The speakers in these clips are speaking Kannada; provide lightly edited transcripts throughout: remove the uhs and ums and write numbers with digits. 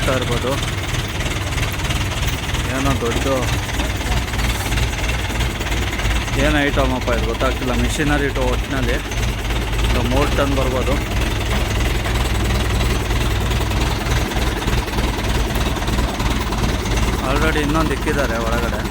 ನೋಡ್ತಾ ಇರ್ಬೋದು. ಏನೋ ದೊಡ್ಡದು ಏನು ಐಟಮಪ್ಪ ಇದು ಗೊತ್ತಾಗ್ತಿಲ್ಲ. ಮಿಷಿನರಿ ಇಟ್ಟು ಒಟ್ಟಿನಲ್ಲಿ 3 ಟನ್ ಬರ್ಬೋದು. ಆಲ್ರೆಡಿ ಇನ್ನೊಂದು ಇಕ್ಕಿದ್ದಾರೆ ಒಳಗಡೆ.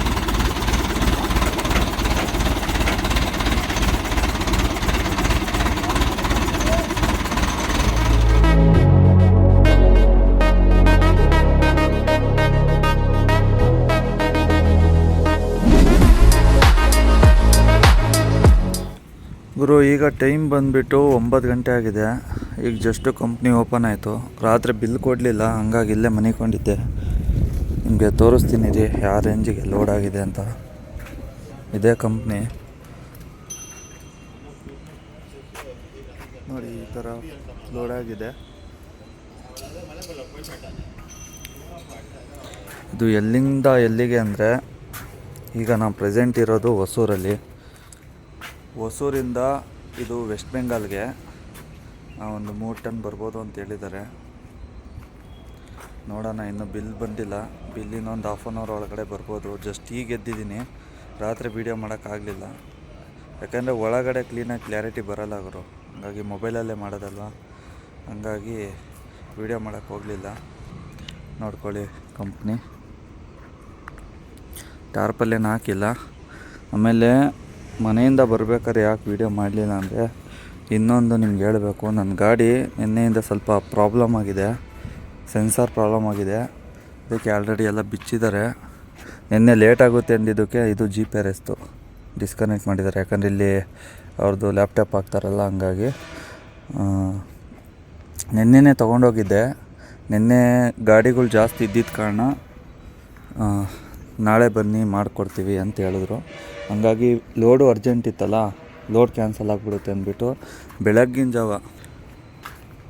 ಗುರು ಈಗ ಟೈಮ್ ಬಂದುಬಿಟ್ಟು 9 ಗಂಟೆ ಆಗಿದೆ. ಈಗ ಜಸ್ಟು ಕಂಪ್ನಿ ಓಪನ್ ಆಯಿತು. ರಾತ್ರಿ ಬಿಲ್ ಕೊಡಲಿಲ್ಲ, ಹಂಗಾಗಿ ಇಲ್ಲೇ ಮನಿಕೊಂಡಿದ್ದೆ. ನಿಮಗೆ ತೋರಿಸ್ತೀನಿ ರೀ ಯಾವ ರೇಂಜಿಗೆ ಲೋಡ್ ಆಗಿದೆ ಅಂತ. ಇದೇ ಕಂಪ್ನಿ ನೋಡಿ, ಈ ಥರ ಲೋಡ್ ಆಗಿದೆ. ಇದು ಎಲ್ಲಿಂದ ಎಲ್ಲಿಗೆ ಅಂದರೆ, ಈಗ ನಾವು ಪ್ರೆಸೆಂಟ್ ಇರೋದು ಹೊಸೂರಲ್ಲಿ. ಹೊಸೂರಿಂದ ಇದು ವೆಸ್ಟ್ ಬೆಂಗಾಲ್ಗೆ ಒಂದು 3 ಟನ್ ಬರ್ಬೋದು ಅಂತ ಹೇಳಿದ್ದಾರೆ. ನೋಡೋಣ, ಇನ್ನೂ ಬಿಲ್ ಬಂದಿಲ್ಲ. ಬಿಲ್ ಇನ್ನೊಂದು ಹಾಫ್ ಆನ್ ಅವರ್ ಒಳಗಡೆ ಬರ್ಬೋದು. ಜಸ್ಟ್ ಈಗ ಎದ್ದಿದ್ದೀನಿ, ರಾತ್ರಿ ವೀಡಿಯೋ ಮಾಡೋಕ್ಕಾಗಲಿಲ್ಲ. ಯಾಕೆಂದರೆ ಒಳಗಡೆ ಕ್ಲೀನಾಗಿ ಕ್ಲಾರಿಟಿ ಬರೋಲ್ಲ ಅವರು, ಹಾಗಾಗಿ ಮೊಬೈಲಲ್ಲೇ ಮಾಡೋದಲ್ವ, ಹಂಗಾಗಿ ವೀಡಿಯೋ ಮಾಡೋಕ್ಕೆ ಹೋಗಲಿಲ್ಲ. ನೋಡ್ಕೊಳ್ಳಿ, ಕಂಪ್ನಿ ಟಾರ್ಪಲ್ಲೇನು ಹಾಕಿಲ್ಲ. ಆಮೇಲೆ ಮನೆಯಿಂದ ಬರ್ಬೇಕಾದ್ರೆ ಯಾಕೆ ವೀಡಿಯೋ ಮಾಡಲಿಲ್ಲ ಅಂದರೆ, ಇನ್ನೊಂದು ನಿಮ್ಗೆ ಹೇಳಬೇಕು. ನನ್ನ ಗಾಡಿ ನಿನ್ನೆಯಿಂದ ಸ್ವಲ್ಪ ಪ್ರಾಬ್ಲಮ್ ಆಗಿದೆ, ಸೆನ್ಸಾರ್ ಪ್ರಾಬ್ಲಮ್ ಆಗಿದೆ. ಅದಕ್ಕೆ ಆಲ್ರೆಡಿ ಎಲ್ಲ ಬಿಚ್ಚಿದ್ದಾರೆ. ನಿನ್ನೆ ಲೇಟ್ ಆಗುತ್ತೆ ಅಂದಿದ್ದಕ್ಕೆ ಇದು GPS ಡಿಸ್ಕನೆಕ್ಟ್ ಮಾಡಿದ್ದಾರೆ. ಯಾಕಂದರೆ ಇಲ್ಲಿ ಅವ್ರದ್ದು ಲ್ಯಾಪ್ಟಾಪ್ ಹಾಕ್ತಾರಲ್ಲ, ಹಂಗಾಗಿ ನಿನ್ನೆನೇ ತೊಗೊಂಡೋಗಿದ್ದೆ. ನಿನ್ನೆ ಗಾಡಿಗಳು ಜಾಸ್ತಿ ಇದ್ದಿದ್ದ ಕಾರಣ ನಾಳೆ ಬನ್ನಿ ಮಾಡಿಕೊಡ್ತೀವಿ ಅಂತ ಹೇಳಿದ್ರು. ಹಂಗಾಗಿ ಲೋಡು ಅರ್ಜೆಂಟ್ ಇತ್ತಲ್ಲ, ಲೋಡ್ ಕ್ಯಾನ್ಸಲ್ ಆಗಿಬಿಡುತ್ತೆ ಅಂದ್ಬಿಟ್ಟು ಬೆಳಗ್ಗಿನ ಜಾವ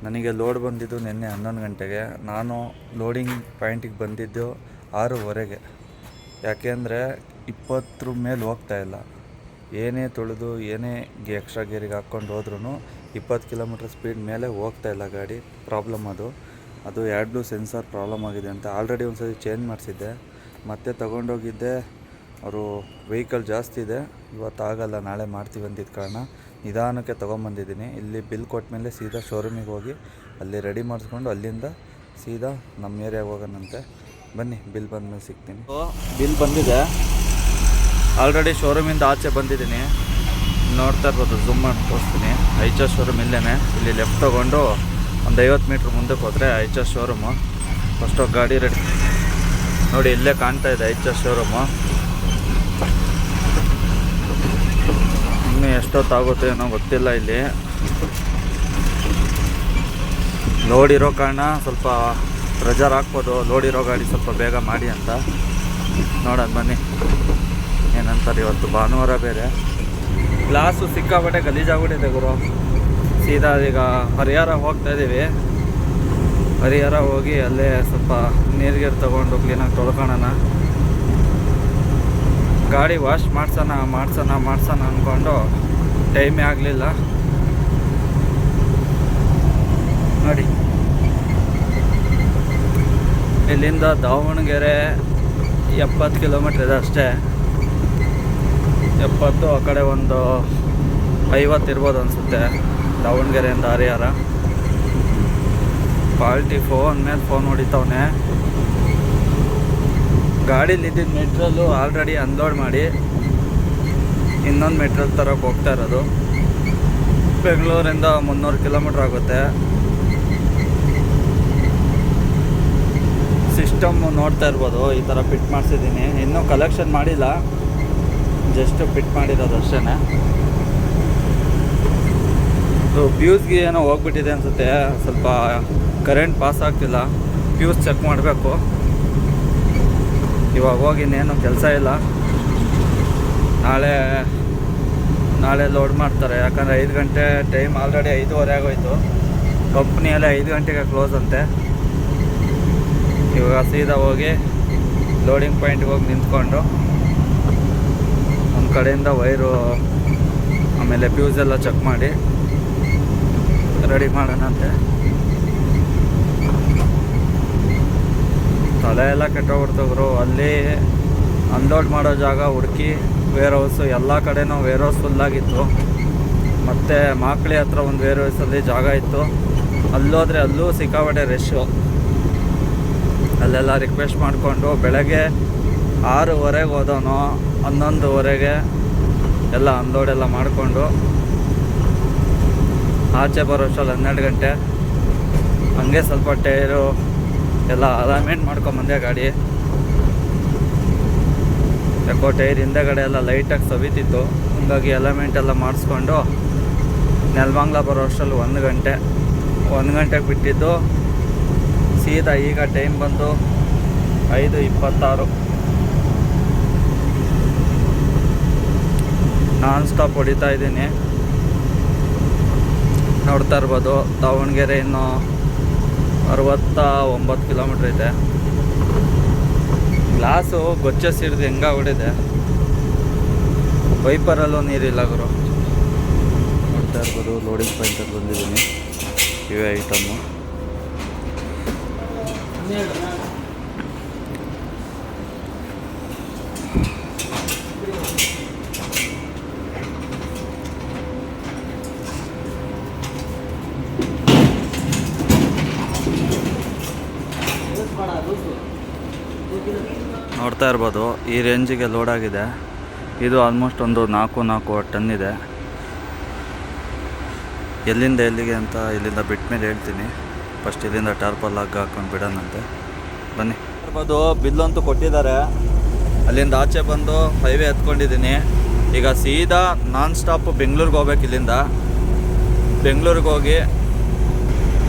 ನನಗೆ ಲೋಡ್ ಬಂದಿದ್ದು ನಿನ್ನೆ 11 ಗಂಟೆಗೆ. ನಾನು ಲೋಡಿಂಗ್ ಪಾಯಿಂಟಿಗೆ ಬಂದಿದ್ದು 6:15. ಯಾಕೆಂದರೆ 20 ಮೇಲೆ ಹೋಗ್ತಾಯಿಲ್ಲ. ಏನೇ ತೊಳೆದು ಏನೇ ಎಕ್ಸ್ಟ್ರಾ ಗೇರಿಗೆ ಹಾಕ್ಕೊಂಡು ಹೋದ್ರೂ 20 ಕಿಲೋಮೀಟ್ರ್ ಸ್ಪೀಡ್ ಮೇಲೆ ಹೋಗ್ತಾಯಿಲ್ಲ ಗಾಡಿ. ಪ್ರಾಬ್ಲಮ್ ಅದು ಎರಡು ಸೆನ್ಸಾರ್ ಪ್ರಾಬ್ಲಮ್ ಆಗಿದೆ ಅಂತ ಆಲ್ರೆಡಿ ಒಂದು ಸತಿ ಚೇಂಜ್ ಮಾಡಿಸಿದ್ದೆ. ಮತ್ತೆ ತೊಗೊಂಡೋಗಿದ್ದೆ, ಅವರು ವೆಹಿಕಲ್ ಜಾಸ್ತಿ ಇದೆ, ಇವತ್ತು ಆಗಲ್ಲ ನಾಳೆ ಮಾಡ್ತೀವಿ ಅಂದಿದ್ದ ಕಾರಣ ನಿಧಾನಕ್ಕೆ ತೊಗೊಂಬಂದಿದ್ದೀನಿ. ಇಲ್ಲಿ ಬಿಲ್ ಕೊಟ್ಟ ಮೇಲೆ ಸೀದಾ ಶೋರೂಮಿಗೆ ಹೋಗಿ ಅಲ್ಲಿ ರೆಡಿ ಮಾಡಿಸ್ಕೊಂಡು ಅಲ್ಲಿಂದ ಸೀದಾ ನಮ್ಮ ಏರಿಯಾಗೆ ಹೋಗೋಣಂತೆ. ಬನ್ನಿ, ಬಿಲ್ ಬಂದಮೇಲೆ ಸಿಗ್ತೀನಿ. ಬಿಲ್ ಬಂದಿದೆ, ಆಲ್ರೆಡಿ ಶೋರೂಮಿಂದ ಆಚೆ ಬಂದಿದ್ದೀನಿ. ನೋಡ್ತಾ ಇರ್ಬೋದು, ಝೂಮ್ ಮಾಡಿ ತೋರಿಸ್ತೀನಿ. HS ಶೋರೂಮ್ ಇಲ್ಲೇ. ಇಲ್ಲಿ ಲೆಫ್ಟ್ ತೊಗೊಂಡು ಒಂದು 50 ಮೀಟ್ರ್ ಮುಂದಕ್ಕೆ ಹೋದರೆ HS ಶೋರೂಮು. ಫಸ್ಟು ಗಾಡಿ ರೆಡಿ ನೋಡಿ, ಇಲ್ಲೇ ಕಾಣ್ತಾ ಇದೆ HS ಶೋರೂಮು. ಇನ್ನೂ ಎಷ್ಟೊತ್ತಾಗುತ್ತೆ ಏನೋ ಗೊತ್ತಿಲ್ಲ. ಇಲ್ಲಿ ಲೋಡ್ ಇರೋ ಕಾರಣ ಸ್ವಲ್ಪ ಪ್ರೆಜರ್ ಹಾಕ್ಬೋದು, ಲೋಡ್ ಇರೋ ಗಾಡಿ ಸ್ವಲ್ಪ ಬೇಗ ಮಾಡಿ ಅಂತ. ನೋಡೋಣ ಬನ್ನಿ ಏನಂತಾರೆ. ಇವತ್ತು ಭಾನುವಾರ ಬೇರೆ. ಗ್ಲಾಸು ಸಿಕ್ಕಾಪಟ್ಟೆ ಗಲೀಜಾಗ್ಬಿಟ್ಟಿದೆ ಗುರು. ಸೀದಾ ಈಗ ಹರಿಹರ ಹೋಗ್ತಾಯಿದ್ದೀವಿ. ಹರಿಹರ ಹೋಗಿ ಅಲ್ಲೇ ಸ್ವಲ್ಪ ನೀರಿಗೆ ತೊಗೊಂಡು ಕ್ಲೀನಾಗಿ ತೊಳ್ಕೊಳ್ಳೋಣ. ಗಾಡಿ ವಾಶ್ ಮಾಡ್ಸೋಣ ಅಂದ್ಕೊಂಡು ಟೈಮೇ ಆಗಲಿಲ್ಲ. ನೋಡಿ, ಇಲ್ಲಿಂದ ದಾವಣಗೆರೆ 70 ಕಿಲೋಮೀಟ್ರ್ ಇದೆ ಅಷ್ಟೇ. 70, ಆ ಕಡೆ ಒಂದು 50 ಇರ್ಬೋದು ಅನಿಸುತ್ತೆ ದಾವಣಗೆರೆಯಿಂದ ಹರಿಹರ. ಕ್ವಾಲಿಟಿ ಫೋನ್ ಮೇಲೆ ಫೋನ್ ಹೊಡಿತವನೆ. ಗಾಡೀಲಿದ್ದಿದ್ದು ಮೆಟ್ರಲ್ಲು ಆಲ್ರೆಡಿ ಅನ್ಲೋಡ್ ಮಾಡಿ ಇನ್ನೊಂದು ಮೆಟ್ರಲ್ ತರೋಕ್ಕೆ ಹೋಗ್ತಾ ಇರೋದು. ಬೆಂಗಳೂರಿಂದ 300 ಕಿಲೋಮೀಟ್ರ್ ಆಗುತ್ತೆ. ಸಿಸ್ಟಮ್ ನೋಡ್ತಾ ಇರ್ಬೋದು, ಈ ಥರ ಫಿಟ್ ಮಾಡಿಸಿದ್ದೀನಿ. ಇನ್ನೂ ಕಲೆಕ್ಷನ್ ಮಾಡಿಲ್ಲ, ಜಸ್ಟ್ ಫಿಟ್ ಮಾಡಿರೋದು ಅಷ್ಟೇ. ಫ್ಯೂಸ್ಗೆ ಏನೋ ಹೋಗ್ಬಿಟ್ಟಿದೆ ಅನಿಸುತ್ತೆ, ಸ್ವಲ್ಪ ಕರೆಂಟ್ ಪಾಸ್ ಆಗ್ತಿಲ್ಲ. ಫ್ಯೂಸ್ ಚೆಕ್ ಮಾಡಬೇಕು. ಇವಾಗ ಹೋಗಿ ಇನ್ನೇನು ಕೆಲಸ ಇಲ್ಲ. ನಾಳೆ ಲೋಡ್ ಮಾಡ್ತಾರೆ. ಯಾಕಂದರೆ 5 ಗಂಟೆ ಟೈಮ್, ಆಲ್ರೆಡಿ 5:15 ಆಗೋಯ್ತು. ಕಂಪ್ನಿಯಲ್ಲೇ 5 ಗಂಟೆಗೆ ಕ್ಲೋಸ್ ಅಂತೆ. ಇವಾಗ ಸೀದಾ ಹೋಗಿ ಲೋಡಿಂಗ್ ಪಾಯಿಂಟ್ಗೆ ಹೋಗಿ ನಿಂತ್ಕೊಂಡು ಒಂದು ಕಡೆಯಿಂದ ವೈರು ಆಮೇಲೆ ಫ್ಯೂಸ್ ಎಲ್ಲ ಚೆಕ್ ಮಾಡಿ ರೆಡಿ ಮಾಡೋಣಂತೆ. ತಲೆ ಎಲ್ಲ ಕೆಟ್ಟೋಗ್ಬಿಡ್ತವ್ರು. ಅಲ್ಲಿ ಅನ್ಲೋಡ್ ಮಾಡೋ ಜಾಗ ಹುಡುಕಿ ವೇರ್ ಹೌಸು ಎಲ್ಲ ಕಡೆನೂ ವೇರ್ ಹೌಸ್ ಫುಲ್ಲಾಗಿತ್ತು. ಮತ್ತು ಮಾಕ್ಳಿ ಹತ್ರ ಒಂದು ವೇರ್ ಹೌಸಲ್ಲಿ ಜಾಗ ಇತ್ತು, ಅಲ್ಲೋದ್ರೆ ಅಲ್ಲೂ ಸಿಕ್ಕಾಪಟ್ಟೆ ರಶ್ಶು. ಅಲ್ಲೆಲ್ಲ ರಿಕ್ವೆಸ್ಟ್ ಮಾಡಿಕೊಂಡು ಬೆಳಗ್ಗೆ 6:30 ಹೋದವನು 11:00 ಎಲ್ಲ ಅನ್ಲೋಡ್ ಎಲ್ಲ ಮಾಡಿಕೊಂಡು ಆಚೆ ಬರೋಷ್ಟರಲ್ಲಿ 12 ಗಂಟೆ. ಹಂಗೆ ಸ್ವಲ್ಪ ಟೈರು ಎಲ್ಲ ಅಲೈನ್ಮೆಂಟ್ ಮಾಡ್ಕೊಂಬಂದೆ ಗಾಡಿ. ಯಾಕೋ ಟೈರ್ ಹಿಂದೆಗಡೆ ಎಲ್ಲ ಲೈಟಾಗಿ ಸವಿತಿತ್ತು, ಹಂಗಾಗಿ ಅಲೈನ್ಮೆಂಟ್ ಎಲ್ಲ ಮಾಡಿಸ್ಕೊಂಡು ನೆಲಮಂಗಲ ಬರೋ ಅಷ್ಟರಲ್ಲಿ 1 ಗಂಟೆ. 1 ಗಂಟೆಗೆ ಬಿಟ್ಟಿದ್ದು ಸೀದಾ ಈಗ ಟೈಮ್ ಬಂದು 5:26. ನಾನ್ ಸ್ಟಾಪ್ ಹೊಡಿತಾ ಇದ್ದೀನಿ. ನೋಡ್ತಾ ಇರ್ಬೋದು, ದಾವಣಗೆರೆ ಇನ್ನೂ 69 ಕಿಲೋಮೀಟ್ರ್ ಇದೆ. ಗ್ಲಾಸು ಗೊಚ್ಚ ಸಿಡ್ದು ಹೆಂಗ ಹೊಡಿದೆ, ವೈಪರಲ್ಲೂ ನೀರಿಲ್ಲ ಗುರು. ನೋಡ್ತಾ ಇರ್ಬೋದು, ಲೋಡಿಂಗ್ ಪಾಯಿಂಟಲ್ಲಿ ಬಂದಿದ್ದೀನಿ. ಇವೇ ಐಟಮ್ಮು. ನೋಡ್ತಾ ಇರ್ಬೋದು, ಈ ರೇಂಜಿಗೆ ಲೋಡ್ ಆಗಿದೆ. ಇದು ಆಲ್ಮೋಸ್ಟ್ ಒಂದು 4 ಟನ್ ಇದೆ. ಎಲ್ಲಿಂದ ಎಲ್ಲಿಗೆ ಅಂತ ಇಲ್ಲಿಂದ ಬಿಟ್ಟ ಮೇಲೆ ಹೇಳ್ತೀನಿ. ಫಸ್ಟ್ ಇಲ್ಲಿಂದ ಟಾರ್ಪಲ್ ಹಾಕೊಂಡು ಬಿಡೋಣಂತೆ, ಬನ್ನಿ. ಇರ್ಬೋದು, ಬಿಲ್ಲಂತೂ ಕೊಟ್ಟಿದ್ದಾರೆ. ಅಲ್ಲಿಂದ ಆಚೆ ಬಂದು ಹೈವೇ ಹತ್ಕೊಂಡಿದ್ದೀನಿ. ಈಗ ಸೀದಾ ನಾನ್ ಸ್ಟಾಪ್ ಬೆಂಗಳೂರಿಗೆ ಹೋಗ್ಬೇಕು. ಇಲ್ಲಿಂದ ಬೆಂಗಳೂರಿಗೆ ಹೋಗಿ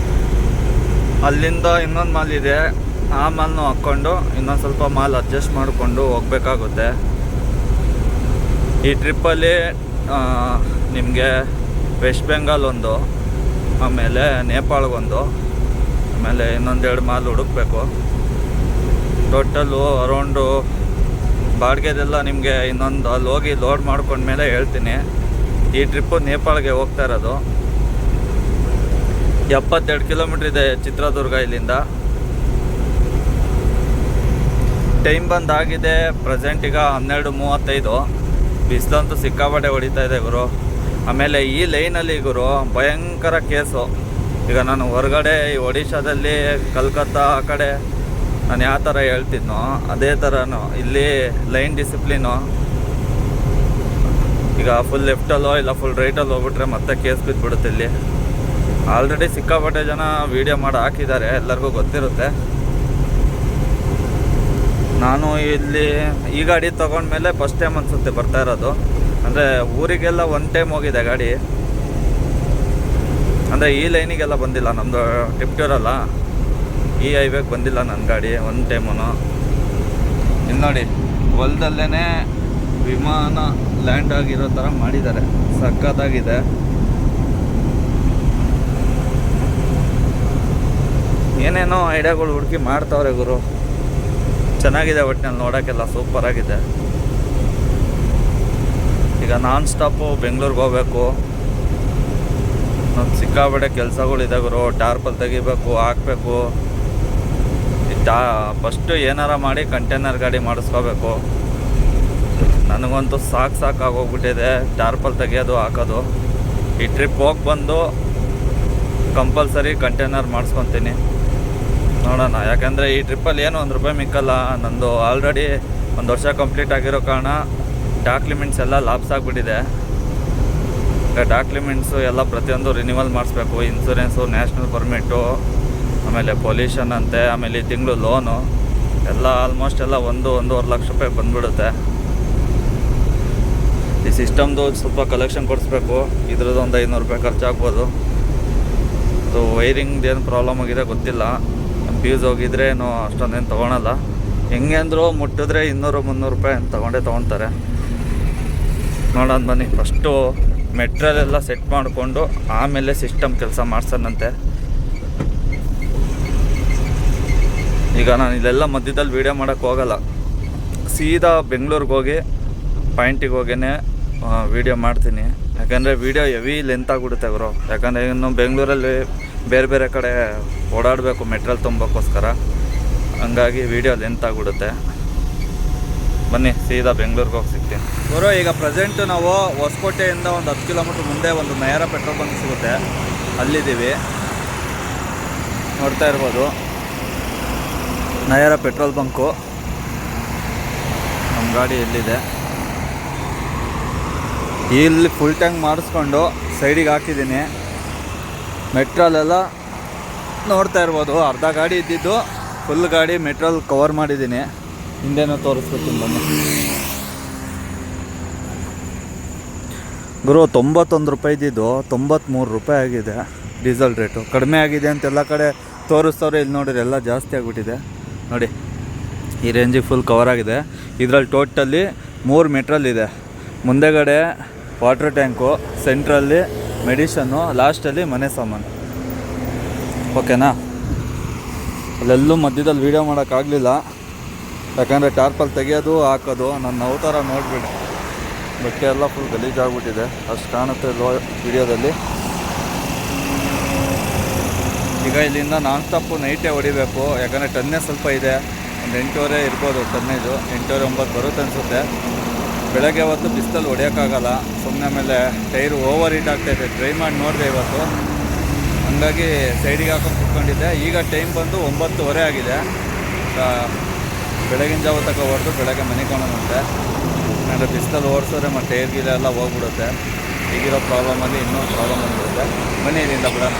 ಅಲ್ಲಿಂದ ಇನ್ನೊಂದು ಮಾಲ್ ಇದೆ, ಆ ಮಾಲ್ನು ಹಾಕ್ಕೊಂಡು ಇನ್ನೊಂದು ಸ್ವಲ್ಪ ಮಾಲ್ ಅಡ್ಜಸ್ಟ್ ಮಾಡಿಕೊಂಡು ಹೋಗ್ಬೇಕಾಗುತ್ತೆ. ಈ ಟ್ರಿಪ್ಪಲ್ಲಿ ನಿಮಗೆ ವೆಸ್ಟ್ ಬೆಂಗಾಲ್ ಒಂದು, ಆಮೇಲೆ ನೇಪಾಳ್ಗೊಂದು, ಆಮೇಲೆ ಇನ್ನೊಂದೆರಡು ಮಾಲ್ ಹುಡುಕಬೇಕು. ಟೋಟಲ್ಲು ಅರೌಂಡು ಬಾಡಿಗೆದೆಲ್ಲ ನಿಮಗೆ ಇನ್ನೊಂದು ಅಲ್ಲಿ ಹೋಗಿ ಲೋಡ್ ಮಾಡ್ಕೊಂಡ್ಮೇಲೆ ಹೇಳ್ತೀನಿ. ಈ ಟ್ರಿಪ್ಪು ನೇಪಾಳ್ಗೆ ಹೋಗ್ತಾ ಇರೋದು. 72 ಕಿಲೋಮೀಟ್ರ್ ಇದೆ ಚಿತ್ರದುರ್ಗ ಇಲ್ಲಿಂದ. ಟೈಮ್ ಬಂದಾಗಿದೆ ಪ್ರೆಸೆಂಟ್ ಈಗ 12:35. ಬಿಸಿಲಂತೂ ಸಿಕ್ಕಾಪಟ್ಟೆ ಹೊಡಿತಾ ಇದೆ ಗುರು. ಆಮೇಲೆ ಈ ಲೈನಲ್ಲಿ ಗುರು ಭಯಂಕರ ಕೇಸು. ಈಗ ನಾನು ಹೊರಗಡೆ ಈ ಒಡಿಶಾದಲ್ಲಿ ಕಲ್ಕತ್ತಾ ಆ ಕಡೆ ನಾನು ಯಾವ ಥರ ಹೇಳ್ತಿದ್ನೋ ಅದೇ ಥರನೂ ಇಲ್ಲಿ ಲೈನ್ ಡಿಸಿಪ್ಲಿನು. ಈಗ ಫುಲ್ ಲೆಫ್ಟಲ್ಲೋ ಇಲ್ಲ ಫುಲ್ ರೈಟಲ್ಲಿ ಹೋಗ್ಬಿಟ್ರೆ ಮತ್ತೆ ಕೇಸ್ ಬಿದ್ದುಬಿಡುತ್ತೆ. ಇಲ್ಲಿ ಆಲ್ರೆಡಿ ಸಿಕ್ಕಾಪಟ್ಟೆ ಜನ ವೀಡಿಯೋ ಮಾಡಿ ಹಾಕಿದ್ದಾರೆ, ಎಲ್ಲರಿಗೂ ಗೊತ್ತಿರುತ್ತೆ. ನಾನು ಇಲ್ಲಿ ಈ ಗಾಡಿ ತೊಗೊಂಡ್ಮೇಲೆ ಫಸ್ಟ್ ಟೈಮ್ ಅನಿಸುತ್ತೆ ಬರ್ತಾ ಇರೋದು. ಅಂದರೆ ಊರಿಗೆಲ್ಲ 1 ಟೈಮ್ ಹೋಗಿದೆ ಗಾಡಿ, ಅಂದರೆ ಈ ಲೈನಿಗೆಲ್ಲ ಬಂದಿಲ್ಲ. ನಮ್ಮದು ಟಿಪ್ಟೂರಲ್ಲ, ಈ ಹೈವೇಗೆ ಬಂದಿಲ್ಲ ನನ್ನ ಗಾಡಿ 1 ಟೈಮೂ. ಇಲ್ಲಿ ನೋಡಿ, ಹೊಲದಲ್ಲೇ ವಿಮಾನ ಲ್ಯಾಂಡ್ ಆಗಿರೋ ಥರ ಮಾಡಿದ್ದಾರೆ, ಸಕ್ಕತ್ತಾಗಿದೆ. ಏನೇನೋ ಐಡಿಯಾಗಳು ಹುಡುಕಿ ಮಾಡ್ತಾವ್ರೆ ಗುರು. ಚೆನ್ನಾಗಿದೆ, ಒಟ್ಟಿನಲ್ಲಿ ನೋಡೋಕ್ಕೆಲ್ಲ ಸೂಪರಾಗಿದೆ. ಈಗ ನಾನ್ ಸ್ಟಾಪು ಬೆಂಗಳೂರಿಗೆ ಹೋಗ್ಬೇಕು. ನಮ್ಮ ಸಿಕ್ಕಾಪಟ್ಟೆ ಕೆಲಸಗಳಿದೆ ಗುರು. ಟಾರ್ಪಲ್ ತೆಗಿಬೇಕು, ಹಾಕಬೇಕು. ಫಸ್ಟು ಏನಾರ ಮಾಡಿ ಕಂಟೈನರ್ ಗಾಡಿ ಮಾಡಿಸ್ಕೋಬೇಕು. ನನಗಂತೂ ಸಾಕಾಗೋಗ್ಬಿಟ್ಟಿದೆ ಟಾರ್ಪಲ್ ತೆಗಿಯೋದು ಹಾಕೋದು. ಈ ಟ್ರಿಪ್ ಹೋಗಿ ಬಂದು ಕಂಪಲ್ಸರಿ ಕಂಟೈನರ್ ಮಾಡಿಸ್ಕೊತೀನಿ, ನೋಡೋಣ. ಯಾಕಂದರೆ ಈ ಟ್ರಿಪ್ಪಲ್ಲಿ ಏನು ₹1 ಮಿಕ್ಕಲ್ಲ. ನಂದು ಆಲ್ರೆಡಿ 1 ವರ್ಷ ಕಂಪ್ಲೀಟ್ ಆಗಿರೋ ಕಾರಣ ಡಾಕ್ಯುಮೆಂಟ್ಸ್ ಎಲ್ಲ ಲಾಪ್ಸ್ ಆಗಿಬಿಟ್ಟಿದೆ. ಈಗ ಡಾಕ್ಯುಮೆಂಟ್ಸು ಎಲ್ಲ ಪ್ರತಿಯೊಂದು ರಿನ್ಯೂವಲ್ ಮಾಡಿಸ್ಬೇಕು. ಇನ್ಸೂರೆನ್ಸು, ನ್ಯಾಷನಲ್ ಪರ್ಮಿಟು, ಆಮೇಲೆ ಪೊಲ್ಯೂಷನ್ ಅಂತೆ, ಆಮೇಲೆ ಈ ತಿಂಗಳು ಲೋನು ಎಲ್ಲ ಆಲ್ಮೋಸ್ಟ್ ಎಲ್ಲ 1-1.5 ಲಕ್ಷ ರೂಪಾಯಿ ಬಂದುಬಿಡುತ್ತೆ. ಈ ಸಿಸ್ಟಮ್ದು ಸ್ವಲ್ಪ ಕಲೆಕ್ಷನ್ ಕೊಡಿಸ್ಬೇಕು. ಇದ್ರದ್ದು ಒಂದು ₹500 ಖರ್ಚಾಗ್ಬೋದು. ಅದು ವೈರಿಂಗ್ದು ಏನು ಪ್ರಾಬ್ಲಮ್ ಆಗಿದೆ ಗೊತ್ತಿಲ್ಲ. ಫ್ಯೂಸ್ ಹೋಗಿದ್ರೆ ಅಷ್ಟೊಂದೇನು ತೊಗೊಳಲ್ಲ. ಹೆಂಗೆ ಅಂದರೂ ಮುಟ್ಟಿದ್ರೆ ₹200-300 ಅಂತ ತೊಗೊಳ್ತಾರೆ. ನೋಡೋಣ ಬನ್ನಿ. ಫಸ್ಟು ಮೆಟ್ರಿಯಲ್ ಎಲ್ಲ ಸೆಟ್ ಮಾಡಿಕೊಂಡು ಆಮೇಲೆ ಸಿಸ್ಟಮ್ ಕೆಲಸ ಮಾಡ್ಸೋಣಂತೆ. ಈಗ ನಾನು ಇಲ್ಲೆಲ್ಲ ಮಧ್ಯದಲ್ಲಿ ವೀಡಿಯೋ ಮಾಡೋಕ್ಕೆ ಹೋಗಲ್ಲ, ಸೀದಾ ಬೆಂಗಳೂರಿಗೆ ಹೋಗಿ ಪಾಯಿಂಟಿಗೆ ಹೋಗೇ ವೀಡಿಯೋ ಮಾಡ್ತೀನಿ. ಯಾಕಂದರೆ ವೀಡಿಯೋ ಹೆವಿ ಲೆಂತ್ ಆಗಿಬಿಡುತ್ತೆ ಗುರು. ಯಾಕಂದರೆ ಇನ್ನು ಬೆಂಗಳೂರಲ್ಲಿ ಬೇರೆ ಬೇರೆ ಕಡೆ ಓಡಾಡಬೇಕು ಮೆಟ್ರಿಯಲ್ ತುಂಬೋಕ್ಕೋಸ್ಕರ. ಹಂಗಾಗಿ ವಿಡಿಯೋ ಲೆಂತ್ ಆಗಿಬಿಡುತ್ತೆ. ಬನ್ನಿ ಸೀದಾ ಬೆಂಗಳೂರಿಗೆ ಹೋಗಿ ಸಿಗ್ತೀನಿ ಗುರು. ಈಗ ಪ್ರೆಸೆಂಟು ನಾವು ಹೊಸಕೋಟೆಯಿಂದ ಒಂದು 10 ಕಿಲೋಮೀಟ್ರ್ ಮುಂದೆ ಒಂದು ನಯಾರ ಪೆಟ್ರೋಲ್ ಬಂಕ್ ಸಿಗುತ್ತೆ, ಅಲ್ಲಿದ್ದೀವಿ. ನೋಡ್ತಾ ಇರ್ಬೋದು ನಯಾರ ಪೆಟ್ರೋಲ್ ಬಂಕು. ನಮ್ಮ ಗಾಡಿ ಎಲ್ಲಿದೆ, ಇಲ್ಲಿ ಫುಲ್ ಟ್ಯಾಂಕ್ ಮಾಡಿಸ್ಕೊಂಡು ಸೈಡಿಗೆ ಹಾಕಿದ್ದೀನಿ. ಮೆಟ್ರೋಲೆಲ್ಲ ನೋಡ್ತಾ ಇರ್ಬೋದು, ಅರ್ಧ ಗಾಡಿ ಇದ್ದಿದ್ದು ಫುಲ್ ಗಾಡಿ ಮೆಟ್ರೋಲ್ ಕವರ್ ಮಾಡಿದ್ದೀನಿ. ಹಿಂದೆನೂ ತೋರಿಸ್ಕೊತೀನಿ ಬನ್ನಿ ಗುರು. 91 ರೂಪಾಯಿ ಇದ್ದಿದ್ದು 93 ರೂಪಾಯಿ ಆಗಿದೆ ಡೀಸೆಲ್ ರೇಟು. ಕಡಿಮೆ ಆಗಿದೆ ಅಂತ ಎಲ್ಲ ಕಡೆ ತೋರಿಸ್ತವ್ರೆ, ಇಲ್ಲಿ ನೋಡಿರಿ ಎಲ್ಲ ಜಾಸ್ತಿ ಆಗಿಬಿಟ್ಟಿದೆ ನೋಡಿ. ಈ ರೇಂಜಿಗೆ ಫುಲ್ ಕವರ್ ಆಗಿದೆ. ಇದರಲ್ಲಿ ಟೋಟಲಿ 3 ಮೆಟ್ರಲ್ ಇದೆ. ಮುಂದೆಗಡೆ ವಾಟರ್ ಟ್ಯಾಂಕು, ಸೆಂಟ್ರಲ್ಲಿ ಮೆಡಿಷನ್ನು, ಲಾಸ್ಟಲ್ಲಿ ಮನೆ ಸಾಮಾನು. ಓಕೆನಾ? ಅಲ್ಲೆಲ್ಲೂ ಮಧ್ಯದಲ್ಲಿ ವೀಡಿಯೋ ಮಾಡೋಕ್ಕಾಗಲಿಲ್ಲ, ಯಾಕಂದರೆ ಟಾರ್ಪಲ್ ತೆಗೆಯೋದು ಹಾಕೋದು ನನ್ನ ಅವತಾರ ನೋಡಿಬಿಡಿ. ಬಟ್ಟೆ ಎಲ್ಲ ಫುಲ್ ಗಲೀಜಾಗ್ಬಿಟ್ಟಿದೆ, ಅಷ್ಟು ಕಾಣುತ್ತೆ ವೀಡಿಯೋದಲ್ಲಿ. ಈಗ ಇಲ್ಲಿಂದ ನಾನ್ ಸ್ಟಾಪು ನೈಟೇ ಹೊಡಿಬೇಕು, ಯಾಕಂದರೆ ಟನ್ನೇ ಸ್ವಲ್ಪ ಇದೆ. ಒಂದು 8:30 ಇರ್ಬೋದು ಟನ್ನೇಜು, 8:30 9 ಬರುತ್ತೆ ಅನಿಸುತ್ತೆ. ಬೆಳಗ್ಗೆ ಹೊತ್ತು ಬಿಸಿಲಲ್ಲಿ ಹೊಡೆಯೋಕ್ಕಾಗಲ್ಲ ಸುಮ್ಮನೆ. ಆಮೇಲೆ ಟೈರು ಓವರ್ ಹೀಟ್ ಆಗ್ತಾಯಿದೆ. ಟ್ರೈ ಮಾಡಿ ನೋಡಿದೆ ಇವತ್ತು, ಹಂಗಾಗಿ ಸೈಡಿಗೆ ಹಾಕೊಂಡು ಕುತ್ಕೊಂಡಿದ್ದೆ. ಈಗ ಟೈಮ್ ಬಂದು 9:30 ಆಗಿದೆ. ಬೆಳಗಿನ ಜಾವ ತನಕ ಹೊಡೆದು ಬೆಳಗ್ಗೆ ಮನೆಕೊಂಡಂತೆ. ಅಂದರೆ ಬಿಸಿಲಲ್ಲಿ ಓಡಿಸಿದ್ರೆ ಮತ್ತು ಟೈರ್ ಗೀರ ಎಲ್ಲ ಹೋಗ್ಬಿಡುತ್ತೆ. ಈಗಿರೋ ಪ್ರಾಬ್ಲಮಲ್ಲಿ ಇನ್ನೊಂದು ಪ್ರಾಬ್ಲಮ್ ಬಂದ್ಬಿಡುತ್ತೆ. ಬನ್ನಿ ಇಲ್ಲಿಂದ ಬಿಡೋಣ.